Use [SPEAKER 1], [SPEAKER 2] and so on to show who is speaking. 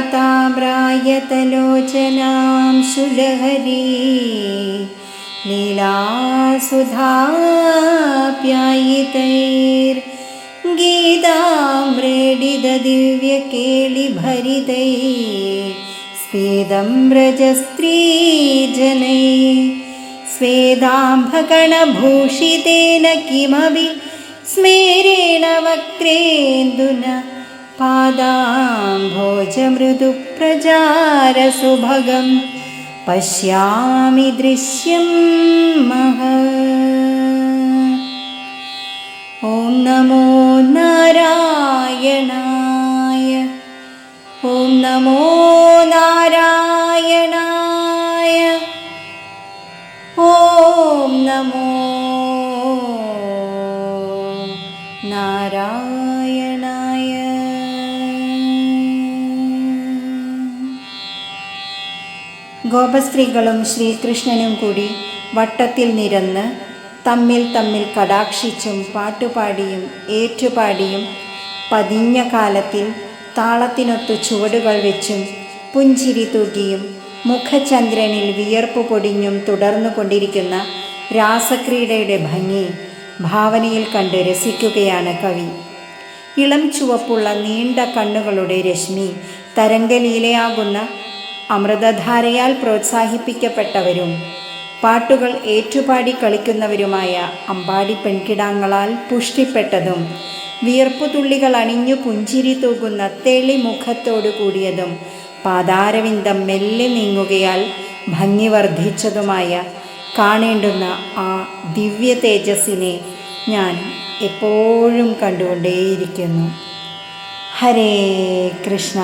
[SPEAKER 1] താമ്രായതലോചനാം ശുലഹരീ ലീലാസുധാപ്യായിതൈർ ഗീതാമൃഡിതദിവ്യകേളിഭരിതൈ സ്വേദം വ്രജസ്ത്രീജനൈ സ്വേദാംഭകണഭൂഷിതേന കിമപി സ്മേരേണ വക്രേന്ദുന പാദാംഭോജമൃദുപ്രജാരസുഭഗം പശ്യാമി ദൃശ്യം മഹത്. ഓം നമോ നാരായണായ. ഓം നമോ നാരായണായ. ഓം നമോ നാരായണായ. ഗോപസ്ത്രീകളും ശ്രീകൃഷ്ണനും കൂടി വട്ടത്തിൽ നിരന്ന് തമ്മിൽ തമ്മിൽ കടാക്ഷിച്ചും പാട്ടുപാടിയും ഏറ്റുപാടിയും പതിഞ്ഞ കാലത്തിൽ താളത്തിനൊത്തു ചുവടുകൾ വെച്ചും പുഞ്ചിരി തൂകിയും മുഖചന്ദ്രനിൽ വിയർപ്പ് പൊടിഞ്ഞും തുടർന്നു കൊണ്ടിരിക്കുന്ന രാസക്രീഡയുടെ ഭംഗി ഭാവനയിൽ കണ്ട് രസിക്കുകയാണ് കവി. ഇളം ചുവപ്പുള്ള നീണ്ട കണ്ണുകളുടെ രശ്മി തരംഗലീലയാകുന്ന അമൃതധാരയാൽ പ്രോത്സാഹിപ്പിക്കപ്പെട്ടവരും പാട്ടുകൾ ഏറ്റുപാടി കളിക്കുന്നവരുമായ അമ്പാടി പെൺകിടാങ്ങളാൽ പുഷ്ടിപ്പെട്ടതും വിയർപ്പുതുള്ളികൾ അണിഞ്ഞു പുഞ്ചിരി തൂകുന്ന തെളിമുഖത്തോടു കൂടിയതും പാദാരവിന്ദം മെല്ലെ നീങ്ങുകയാൽ ഭംഗി വർദ്ധിച്ചതുമായ കാണേണ്ടുന്ന ആ ദിവ്യ തേജസ്സിനെ ഞാൻ എപ്പോഴും കണ്ടുകൊണ്ടേയിരിക്കുന്നു. ഹരേ കൃഷ്ണ.